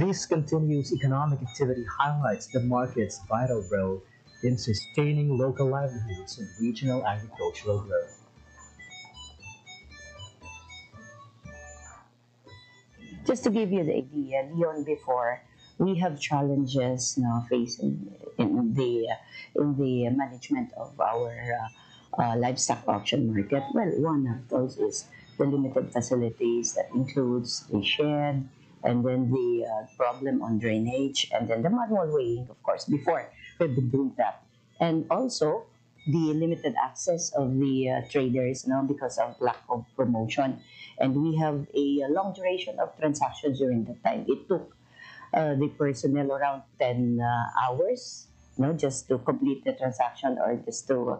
This continuous economic activity highlights the market's vital role in sustaining local livelihoods and regional agricultural growth. Just to give you the idea, Leon, before, we have challenges now facing in the management of our livestock auction market. Well, one of those is the limited facilities that includes the shed, and then the problem on drainage, and then the manual weighing, of course. Before, we've been doing that. And also, the limited access of the traders because of lack of promotion. And we have a long duration of transactions during that time. It took the personnel around 10 hours just to complete the transaction, or just to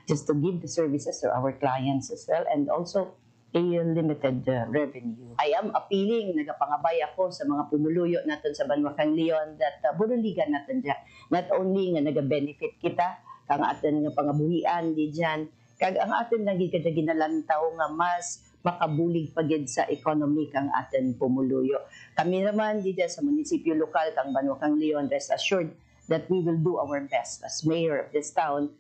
just to give the services to our clients as well, and also a limited revenue. I am appealing, nagapangabay ako sa mga pumuluyo natin sa Banwakang Leon that bunuligan natin dyan. Not only nga naga-benefit kita, kang atin nga pangabuhian di dyan, kag ang atin lagi kada ginalantaw nga mas makabulig pagid sa economy kang atin pumuluyo. Kami naman di dyan sa munisipyo lokal kang Banwakang Leon, rest assured that we will do our best as mayor of this town.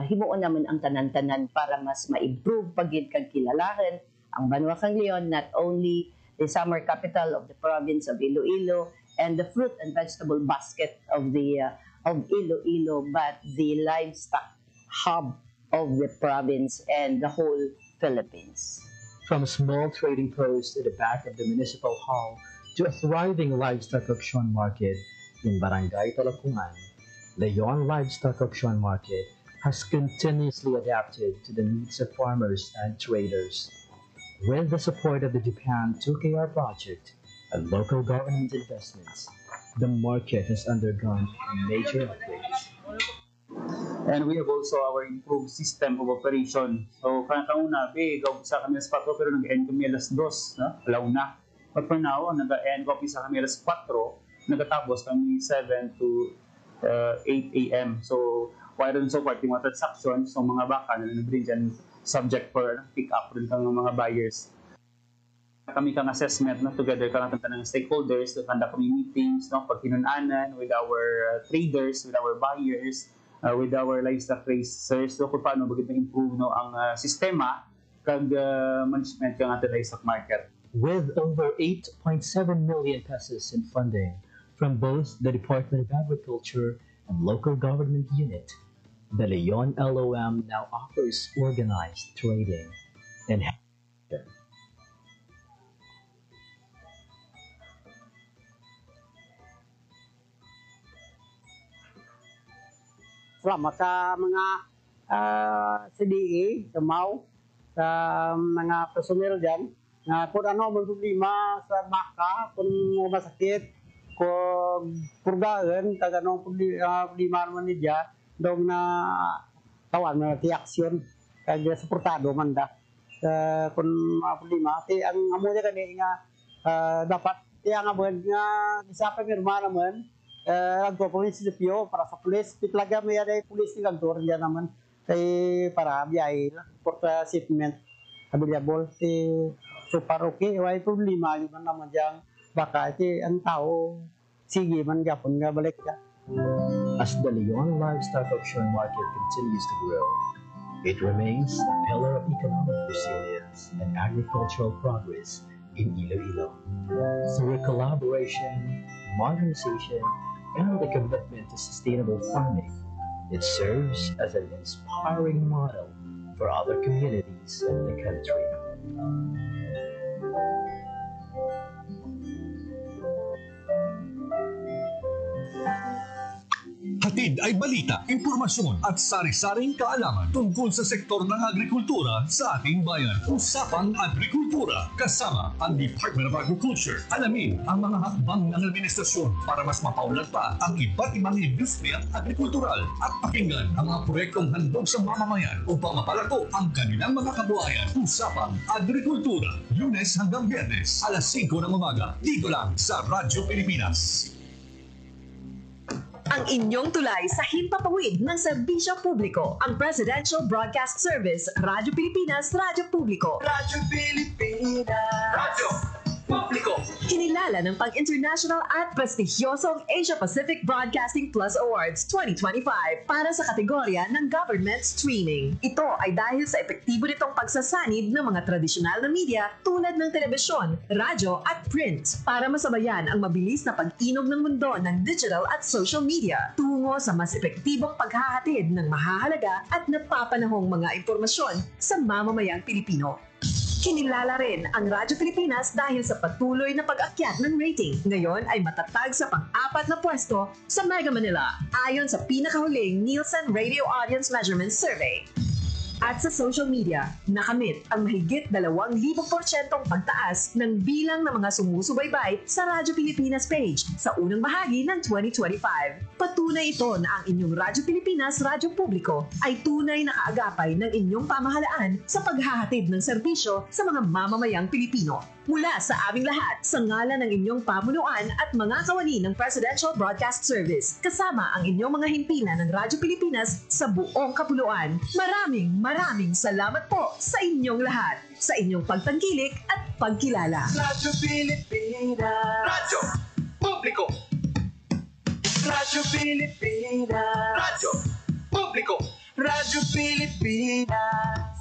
Himuon naman ang tanan-tanan para mas ma-improve pagid kag kilalahan ang Banwakang Leon, not only the summer capital of the province of Iloilo and the fruit and vegetable basket of Iloilo, but the livestock hub of the province and the whole Philippines. From a small trading post at the back of the municipal hall to a thriving livestock auction market in Barangay Talapungan, Leon Livestock Auction Market has continuously adapted to the needs of farmers and traders. With the support of the Japan 2KR project and local government investments, the market has undergone major upgrades. And we have also our improved system of operation. So, kanakauna, sa kami alas 4, pero nag-end kami alas 2, alaw na. But for now, nag-end kami sa kami alas 4, nagatapos kami 7 to 8 a.m. So, while rin so far, yung mga transactions, so mga baka na nag-bring dyan subject for pick up rin kang mga buyers. Kami kang assessment together kang ng stakeholders, kanda kami meetings, pag kinunanan with our traders, with our buyers, with our livestock racers, so kung paano bagay na-improve ang sistema kag management kang ating livestock market. With over 8.7 million pesos in funding from both the Department of Agriculture and local government unit, the Leon LOM now offers organized trading and salamat sa mga CDA, sa MAU, sa mga personnel dyan, na kung ano may problema sa baka, kung masakit, kung purgaan, kag anong problema naman niya, daw na tawan na ti-aksyon, kag suportado man da. Kung problema, ang amo niya kani nga dapat nga isa pa pirma naman, agto po munisipyo para sa pulis, pitlaga may aday pulis ni kantor diyan naman kay para biyay for shipment available so para okay why problema yun naman diyan baka ang tao sige man gapon nga balik ka. As the Leon Livestock Auction Market continues to grow, it remains a pillar of economic resilience and agricultural progress in Iloilo. Through collaboration, modernization, and the commitment to sustainable farming, it serves as an inspiring model for other communities in the country. Hatid ay balita, impormasyon at sari-saring kaalaman tungkol sa sektor ng agrikultura sa ating bayan. Usapang Agrikultura kasama ang Department of Agriculture. Alamin ang mga hakbang ng administrasyon para mas mapaunlad pa ang iba't ibang industriya agrikultural at pakinggan ang mga proyektong handog sa mamamayan upang mapalago ang kanilang mga kabuhayan. Usapang Agrikultura, Lunes hanggang Biyernes, alas 5 ng umaga, dito lang sa Radyo Pilipinas. Ang inyong tulay sa himpapawid ng serbisyo publiko, ang Presidential Broadcast Service, Radyo Pilipinas, Radyo Publiko. Radyo Pilipinas. Radyo Publiko. Kinilala gala ng pang-international at prestigyosong Asia Pacific Broadcasting Plus Awards 2025 para sa kategorya ng Government Streaming. Ito ay dahil sa epektibo nitong pagsasanib ng mga tradisyonal na media tulad ng telebisyon, radyo at print para masabayan ang mabilis na pag-inog ng mundo ng digital at social media tungo sa mas epektibong paghahatid ng mahahalaga at napapanahong mga impormasyon sa mamamayang Pilipino. Kinilala rin ang Radyo Pilipinas dahil sa patuloy na pag-akyat ng rating. Ngayon ay matatag sa pang-4 na pwesto sa Mega Manila ayon sa pinakahuling Nielsen Radio Audience Measurement Survey. At sa social media, nakamit ang mahigit 2,000% pagtaas ng bilang ng mga sumusubaybay sa Radyo Pilipinas page sa unang bahagi ng 2025. Patunay ito na ang inyong Radyo Pilipinas Radyo Publiko ay tunay na kaagapay ng inyong pamahalaan sa paghahatid ng serbisyo sa mga mamamayang Pilipino. Mula sa aming lahat, sa ngalan ng inyong pamunuan at mga kawani ng Presidential Broadcast Service, kasama ang inyong mga himpilan ng Radyo Pilipinas sa buong kapuluan. Maraming salamat po sa inyong lahat, sa inyong pagtangkilik at pagkilala. Radyo Pilipinas. Radyo Publiko. Radyo Pilipinas. Radyo Publiko. Radyo Pilipinas.